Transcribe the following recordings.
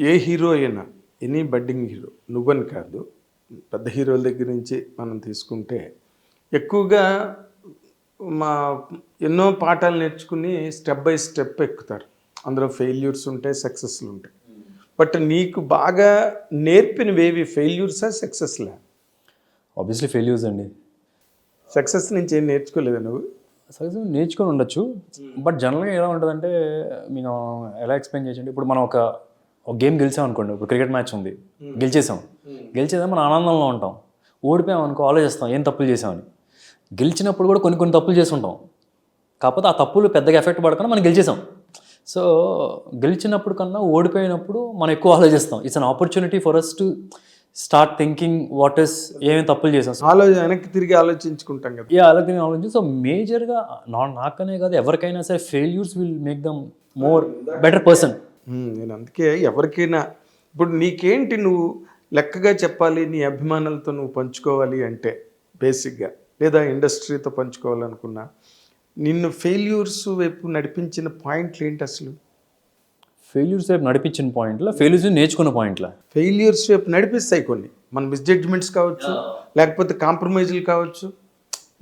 ఏ hero అయినా any budding hero నువ్వని కాదు, పెద్ద హీరోల దగ్గర నుంచి మనం తీసుకుంటే ఎక్కువగా మా ఎన్నో పాఠాలు నేర్చుకుని స్టెప్ బై స్టెప్ ఎక్కుతారు. అందులో ఫెయిల్యూర్స్ ఉంటాయి, సక్సెస్లు ఉంటాయి. బట్ నీకు బాగా నేర్పినవేవి ఫెయిల్యూర్సా సక్సెస్లా? ఆబ్వియస్లీ ఫెయిల్యూర్స్ అండి. సక్సెస్ నుంచి ఏం నేర్చుకోలేదా నువ్వు? సక్సెస్ నేర్చుకొని ఉండొచ్చు, బట్ జనరల్గా ఎలా ఉంటుందంటే నేను ఎలా ఎక్స్ప్లెయిన్ చేయండి. ఇప్పుడు మనం ఒక గేమ్ గెలిచాం అనుకోండి. ఇప్పుడు క్రికెట్ మ్యాచ్ ఉంది, గెలిచేదా మనం ఆనందంలో ఉంటాం. ఓడిపోయాం అనుకో ఆలోచిస్తాం ఏం తప్పులు చేసామని. గెలిచినప్పుడు కూడా కొన్ని కొన్ని తప్పులు చేసి ఉంటాం, కాకపోతే ఆ తప్పులు పెద్దగా ఎఫెక్ట్ పడకుండా మనం గెలిచేసాం. సో గెలిచినప్పుడు కన్నా ఓడిపోయినప్పుడు మనం ఎక్కువ ఆలోచిస్తాం. It's an opportunity for us to start thinking what is ఏమేమి తప్పులు చేసాం. వెనక్కి తిరిగి ఆలోచించుకుంటాం కదా. అలాగే ఆలోచించి సో మేజర్గా నాకనే కాదు ఎవరికైనా సరే failures will make them more better person. నేను అందుకే ఎవరికైనా ఇప్పుడు నీకేంటి నువ్వు లెక్కగా చెప్పాలి, నీ అభిమానులతో నువ్వు పంచుకోవాలి అంటే బేసిక్గా, లేదా ఇండస్ట్రీతో పంచుకోవాలనుకున్నా నిన్ను ఫెయిల్యూర్స్ వైపు నడిపించిన పాయింట్లు ఏంటి అసలు? ఫెయిల్యూర్స్ వైపు నడిపించిన పాయింట్లో ఫెయిల్యూర్స్ నేర్చుకున్న పాయింట్లో ఫెయిల్యూర్స్ వైపు నడిపిస్తాయి కొన్ని. మన మిస్జడ్జ్మెంట్స్ కావచ్చు, లేకపోతే కాంప్రమైజులు కావచ్చు,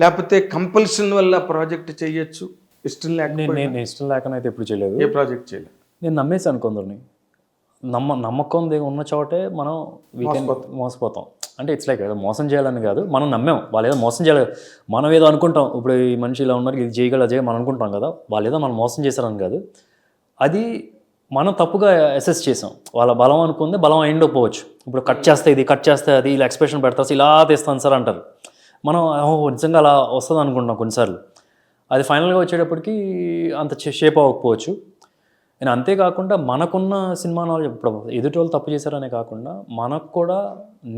లేకపోతే కంపల్షన్ వల్ల ప్రాజెక్ట్ చేయొచ్చు. ఇష్టం లేక నేను ఇష్టం లేకనైతే ఎప్పుడు చేయలేదు, ఏ ప్రాజెక్ట్ చేయలేదు. నేను నమ్మేసాను కొందరిని. నమ్మకం ఉన్న చోటే మనం మోసపోతాం. అంటే ఇట్స్ లైక్ ఏదో మోసం చేయాలని కాదు, మనం నమ్మాం వాళ్ళు ఏదో మోసం చేయాలి, మనం ఏదో అనుకుంటాం. ఇప్పుడు ఈ మనిషి ఇలా ఉన్నారు, ఇది చేయగల మనం అనుకుంటాం కదా, వాళ్ళు ఏదో మనం మోసం చేశారని కాదు, అది మనం తప్పుగా అసెస్ చేసాం. వాళ్ళ బలం అనుకుంది బలం అయిండకపోవచ్చు. ఇప్పుడు కట్ చేస్తే ఇది, కట్ చేస్తే అది, ఇలా ఎక్స్ప్రెషన్ పెడతారు, ఇలా తీస్తాను సార్ అంటారు. మనం నిజంగా అలా వస్తుంది అనుకుంటాం కొన్నిసార్లు. అది ఫైనల్గా వచ్చేటప్పటికి అంత షేప్ అవ్వకపోవచ్చు. నేను అంతేకాకుండా మనకున్న సినిమా నాలెడ్జ్, ఇప్పుడు ఎదుటి వాళ్ళు తప్పు చేశారనే కాకుండా మనకు కూడా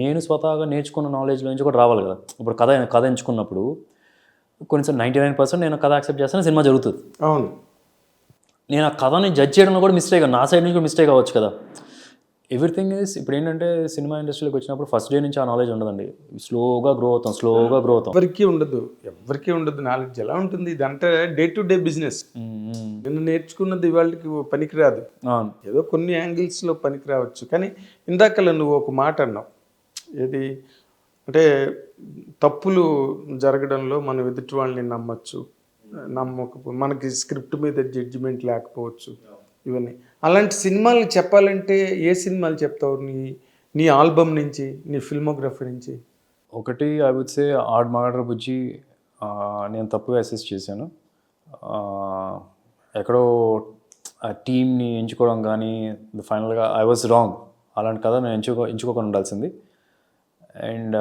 నేను స్వతహాగా నేర్చుకున్న నాలెడ్జ్లో నుంచి కూడా రావాలి కదా. ఇప్పుడు కథ ఎంచుకున్నప్పుడు కొన్నిసార్లు 99% నేను కథ యాక్సెప్ట్ చేస్తాను, సినిమా జరుగుతుంది. అవును, నేను ఆ కథని జడ్జ్ చేయడంలో కూడా మిస్టేక్, నా సైడ్ నుంచి కూడా మిస్టేక్ అవ్వచ్చు కదా. ఎవ్రీథింగ్ ఈజ్, ఇప్పుడు ఏంటంటే సినిమా ఇండస్ట్రీలోకి వచ్చినప్పుడు ఫస్ట్ డే నుంచి ఆ నాలెడ్జ్ ఉండదండి. స్లోగా గ్రో అవుతాం. ఎవరికి ఉండదు నాలెడ్జ్. ఎలా ఉంటుంది ఇదంటే డే టు డే బిజినెస్. నేను నేర్చుకున్నది ఇవాళకి పనికిరాదు, ఏదో కొన్ని యాంగిల్స్లో పనికి రావచ్చు. కానీ ఇందాకలా నువ్వు ఒక మాట అన్నావు, ఏది అంటే తప్పులు జరగడంలో మనం ఎదుటి వాళ్ళని నమ్మచ్చు, మనకి స్క్రిప్ట్ మీద జడ్జిమెంట్ లేకపోవచ్చు, ఇవన్నీ. అలాంటి సినిమాలు చెప్పాలంటే ఏ సినిమాలు చెప్తావు? నీ ఆల్బమ్ నుంచి, నీ ఫిల్మోగ్రఫీ నుంచి? ఒకటి ఐ వుడ్ సే ఆడ్ మగడ్ర బుజ్జి నేను తప్పుగా అసెస్ చేశాను. ఎక్కడో ఆ టీమ్ని ఎంచుకోవడం కానీ ఫైనల్గా ఐ వాజ్ రాంగ్. అలాంటి కథ నేను ఎంచుకోకుండా ఉండాల్సింది. And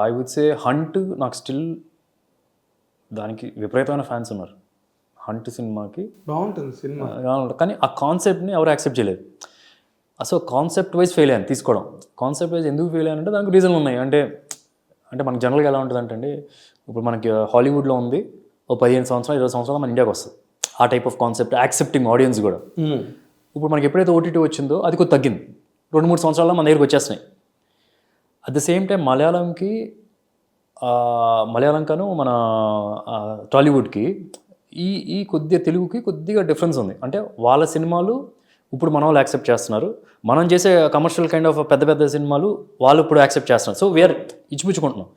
I would say Hunt, నాకు స్టిల్ దానికి విపరీతమైన ఫ్యాన్స్ ఉన్నారు. హంట్ సినిమాకి బాగుంటుంది సినిమా, కానీ ఆ కాన్సెప్ట్ని ఎవరు యాక్సెప్ట్ చేయలేదు. అసలు కాన్సెప్ట్ వైజ్ ఫెయిల్ అయ్యాను తీసుకోవడం. కాన్సెప్ట్ వైజ్ ఎందుకు ఫెయిల్ అయ్యానంటే దానికి రీజన్లు ఉన్నాయి. అంటే మనకి జనరల్గా ఎలా ఉంటుంది అంటే, ఇప్పుడు మనకి హాలీవుడ్లో ఉంది, ఓ 15 సంవత్సరాలు 20 సంవత్సరాలు మన ఇండియాకి వస్తుంది ఆ type of concept, accepting audience కూడా. ఇప్పుడు మనకి ఎప్పుడైతే ఓటీటీ వచ్చిందో అది కొద్ది తగ్గింది, 2-3 సంవత్సరాల్లో మన దగ్గరికి వచ్చేస్తున్నాయి. At the same time Malayalam కాను మన టాలీవుడ్కి ఈ కొద్దిగా తెలుగుకి కొద్దిగా డిఫరెన్స్ ఉంది. అంటే వాళ్ళ సినిమాలు ఇప్పుడు మన వాళ్ళు యాక్సెప్ట్ చేస్తున్నారు, మనం చేసే కమర్షియల్ కైండ్ ఆఫ్ పెద్ద సినిమాలు వాళ్ళు ఇప్పుడు యాక్సెప్ట్ చేస్తున్నారు. సో వీఆర్ ఇచ్చిపుచ్చుకుంటున్నాం.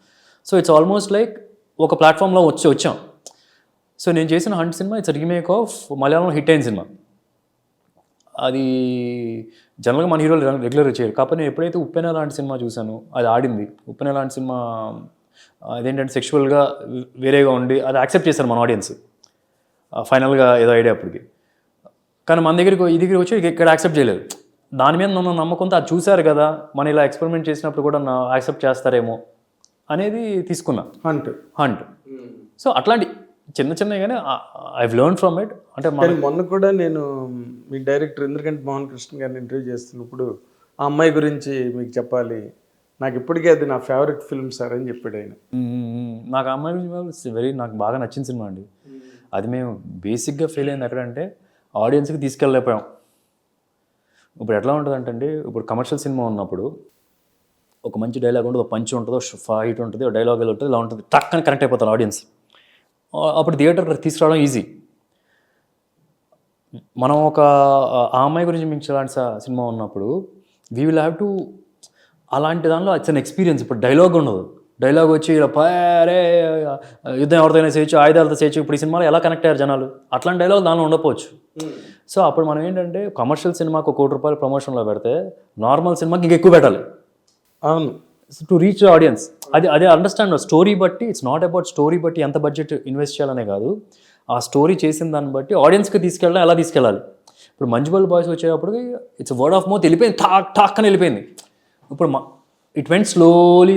సో ఇట్స్ ఆల్మోస్ట్ లైక్ ఒక ప్లాట్ఫామ్లో వచ్చాం. సో నేను చేసిన Hunt cinema it's remake of మలయాళంలో హిట్ అయిన సినిమా. అది జనరల్గా మన హీరోలు రెగ్యులర్గా చేయరు. కాకపోతే నేను ఎప్పుడైతే ఉప్పెన లాంటి సినిమా చూశాను, అది ఆడింది. ఉప్పెన లాంటి సినిమా అదేంటంటే సెక్షువల్గా వేరేగా ఉండి అది యాక్సెప్ట్ చేశారు మన ఆడియన్స్ ఫైనల్గా ఏదో ఐడియా అప్పటికి. కానీ మన దగ్గరికి వచ్చి ఇక్కడ యాక్సెప్ట్ చేయలేదు. దాని మీద నన్ను నమ్మకంతో అది చూశారు కదా, మనం ఇలా ఎక్స్పెరిమెంట్ చేసినప్పుడు కూడా యాక్సెప్ట్ చేస్తారేమో అనేది తీసుకున్నా హంట్. సో అట్లాంటి చిన్నవి కానీ ఐ లెర్న్ ఫ్రమ్ ఇట్. అంటే మొన్న కూడా నేను మీ డైరెక్టర్ ఇంద్రకంటి మోహన్ కృష్ణ గారిని ఇంటర్వ్యూ చేస్తున్నప్పుడు ఆ అమ్మాయి గురించి మీకు చెప్పాలి, నాకు ఇప్పటికే అది నా ఫేవరెట్ ఫిల్మ్ సార్ అని చెప్పాడు ఆయన. నాకు ఆ అమ్మాయి గురించి నాకు బాగా నచ్చిన సినిమా అండి. అది మేము బేసిక్గా ఫెయిల్ అయింది ఎక్కడంటే ఆడియన్స్కి తీసుకెళ్ళలేకపోయాం. ఇప్పుడు ఎట్లా ఉంటుందంటే అండి, ఇప్పుడు కమర్షియల్ సినిమా ఉన్నప్పుడు ఒక మంచి డైలాగ్ ఉంటుంది, ఒక పంచ్ ఉంటుంది, ఫైట్ ఉంటుంది, ఒక డైలాగ్ ఉంటుంది, ఇలా ఉంటుంది, టక్ అని కనెక్ట్ అయిపోతారు ఆడియన్స్. అప్పుడు థియేటర్ తీసుకురావడం ఈజీ. మనం ఆ అమ్మాయి గురించి మీకు ఇలాంటి సినిమా ఉన్నప్పుడు వీ విల్ హ్యావ్ టు అలాంటి దానిలో ఇట్స్ అన్ ఎక్స్పీరియన్స్. ఇప్పుడు డైలాగ్ ఉండదు, డైలాగ్ వచ్చి ఇలా పారే యుద్ధం ఎవరితోనే చేయొచ్చు, ఆయుధాలతో చేయొచ్చు. ఇప్పుడు ఈ సినిమాలో ఎలా కనెక్ట్ అయ్యారు జనాలు, అట్లాంటి డైలాగ్ దానిలో ఉండకపోవచ్చు. సో అప్పుడు మనం ఏంటంటే కమర్షియల్ సినిమాకు ₹1 కోటి ప్రమోషన్లో పెడితే నార్మల్ సినిమాకి ఇంకా ఎక్కువ పెట్టాలి అవును. To reach audience. అదే అండర్స్టాండ్. స్టోరీ బట్టి ఇట్స్ నాట్ అబౌట్ స్టోరీ బట్టి ఎంత బడ్జెట్ ఇన్వెస్ట్ చేయాలనే కాదు, ఆ స్టోరీ చేసిన దాన్ని బట్టి ఆడియన్స్కి తీసుకెళ్ళడం ఎలా తీసుకెళ్ళాలి. ఇప్పుడు మంజుబల్ బాయ్స్ వచ్చేటప్పటికి ఇట్స్ వర్డ్ ఆఫ్ మౌత్ వెళ్ళిపోయింది, టాక్ అని వెళ్ళిపోయింది. ఇప్పుడు ఇట్ వెంట్ స్లోలీ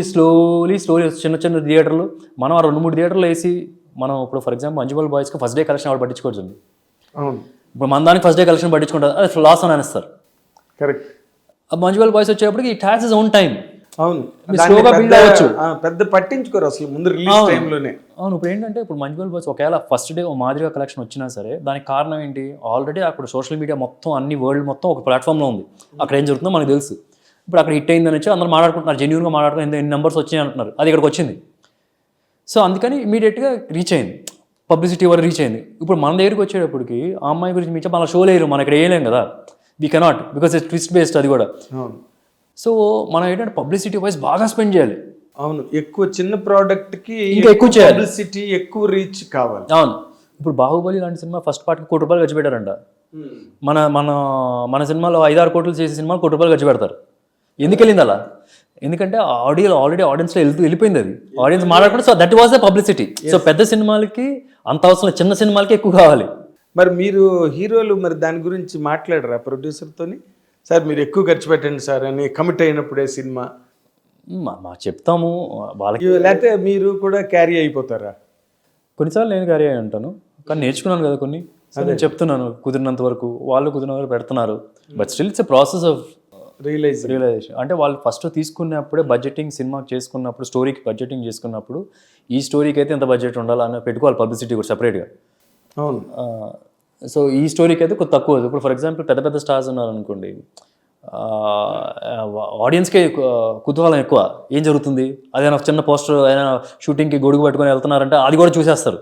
చిన్న చిన్న థియేటర్లు. మనం 2-3 థియేటర్లు వేసి మనం ఇప్పుడు ఫర్ ఎగ్జాంపుల్ మంజుబల్ బాయ్స్కి ఫస్ట్ డే కలెక్షన్ ఎవరు పట్టించుకోవచ్చు. అవును, ఇప్పుడు మన దానికి ఫస్ట్ డే కలెక్షన్ పట్టించుకుంటారు, అది లాస్ అని అనిస్తారు. కరెక్ట్. మంజుబల్ బాయ్స్ వచ్చేటప్పటికి it has is own time. అవును, స్లోగా బిల్డ్ అవ్వచ్చు, పెద్ద పట్టించుకోరు అసలు ముందు రిలీజ్ టైంలోనే. అవును. ఇప్పుడు ఏంటంటే ఇప్పుడు మంజుబల్ బాయ్స్ ఒకవేళ ఫస్ట్ డే ఓ మాదిరిగా కలెక్షన్ వచ్చినా సరే దానికి కారణం ఏంటి, ఆల్రెడీ అక్కడ సోషల్ మీడియా మొత్తం అన్ని వరల్డ్ మొత్తం ఒక ప్లాట్ఫామ్లో ఉంది, అక్కడ ఏం జరుగుతుందో మనకు తెలుసు. ఇప్పుడు అక్కడ హిట్ అయిందని వచ్చి అందరూ మాట్లాడుకుంటున్నారు, జెన్యూన్గా మాట్లాడుకుని ఎన్ని నెంబర్స్ వచ్చాయి అంటున్నారు, అది ఇక్కడికి వచ్చింది. సో అందుకని ఇమీడియట్గా రీచ్ అయింది, పబ్లిసిటీ వరకు రీచ్ అయింది. ఇప్పుడు మన దగ్గరికి వచ్చేటప్పటికి ఆ అమ్మాయి గురించి మించి మన షో లేరు, మన ఇక్కడ వేయలేం కదా, we cannot, because it's twist based అది కూడా. అవును. సో మనం ఏంటంటే పబ్లిసిటీ వైజ్ బాగా స్పెండ్ చేయాలి. అవును, ఎక్కువ చిన్న ప్రోడక్ట్కి ఇంకా ఎక్కువ చేయాలి, పబ్లిసిటీ, ఎక్కువ రీచ్ కావాలి. అవును. ఇప్పుడు బాహుబలి లాంటి సినిమా ఫస్ట్ పార్ట్కి ₹1 కోటి ఖర్చు పెట్టారంట. మన మన మన సినిమాలో 5-6 కోట్లు చేసే సినిమాలు ₹1 కోటి ఖర్చు పెడతారు. ఎందుకు వెళ్ళింది అలా? ఎందుకంటే ఆల్రెడీ ఆడియన్స్లో వెళ్ళిపోయింది అది, ఆడియన్స్ మాట్లాడుకుంటే. So that was the publicity. So పెద్ద సినిమాలకి అంత అవసరం లేదు, చిన్న సినిమాలకి ఎక్కువ కావాలి. మరి మీరు హీరోలు మరి దాని గురించి మాట్లాడరా ప్రొడ్యూసర్తోని? సార్ మీరు ఎక్కువ ఖర్చు పెట్టండి సార్ అని కమిట్ అయినప్పుడే సినిమా మా చెప్తాము వాళ్ళకి, లేకపోతే మీరు కూడా క్యారీ అయిపోతారా? కొన్నిసార్లు నేను క్యారీ అయ్యి ఉంటాను, కానీ నేర్చుకున్నాను కదా కొన్ని. సో నేను చెప్తున్నాను కుదిరినంత వరకు, వాళ్ళు కుదిరినంత వరకు పెడుతున్నారు. But still it's a process of realisation. అంటే వాళ్ళు ఫస్ట్ తీసుకున్నప్పుడే బడ్జెటింగ్, సినిమా చేసుకున్నప్పుడు స్టోరీకి బడ్జెటింగ్ చేసుకున్నప్పుడు ఈ స్టోరీకి అయితే ఎంత బడ్జెట్ ఉండాలని పెట్టుకోవాలి, పబ్లిసిటీ కూడా సపరేట్గా. అవును. సో ఈ స్టోరీకి అయితే కొంచెం తక్కువ. ఇప్పుడు ఫర్ ఎగ్జాంపుల్ పెద్ద పెద్ద స్టార్స్ ఉన్నారనుకోండి, ఆడియన్స్కే కుతూహలం ఎక్కువ, ఏం జరుగుతుంది, అదేనా చిన్న పోస్టర్ అయినా షూటింగ్కి గొడుగు పట్టుకొని వెళ్తున్నారంటే అది కూడా చూసేస్తారు.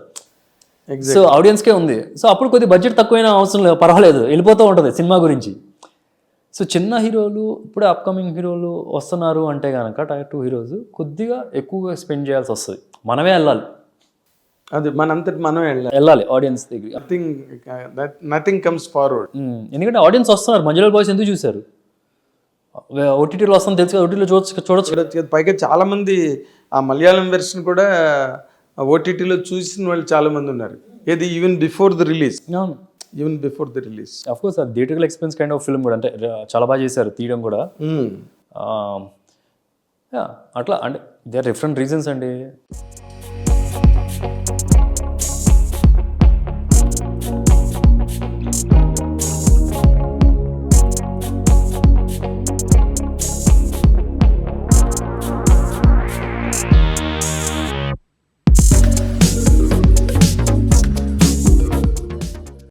సో ఆడియన్స్కే ఉంది. సో అప్పుడు కొద్దిగా బడ్జెట్ తక్కువైనా అవసరం లేదు, పర్వాలేదు, వెళ్ళిపోతూ ఉంటుంది సినిమా గురించి. సో చిన్న హీరోలు ఇప్పుడు అప్కమింగ్ హీరోలు వస్తున్నారు అంటే కనుక Tier 2 హీరోస్ కొద్దిగా ఎక్కువగా స్పెండ్ చేయాల్సి వస్తుంది, మనమే వెళ్ళాలి. అది మనంతటి మనం వెళ్ళాలి ఆడియన్స్ దగ్గర. Nothing comes forward. ఎందుకంటే ఆడియన్స్ వస్తున్నారు. మంజుబల్ బాయ్స్ ఎందుకు చూశారు, ఓటీటీలో వస్తాను తెలుసు కదా, ఓటీటీలో చూడొచ్చు. పైగా చాలా మంది ఆ మలయాళం వెర్షన్ కూడా ఓటీటీలో చూసిన వాళ్ళు చాలా మంది ఉన్నారు. ఏది even before the release. Of course అది theatrical experience kind of film కూడా, అంటే చాలా బాగా చేశారు తీయడం కూడా. అట్లా అంటే దే ఆర్ డిఫరెంట్ రీజన్స్ అండి.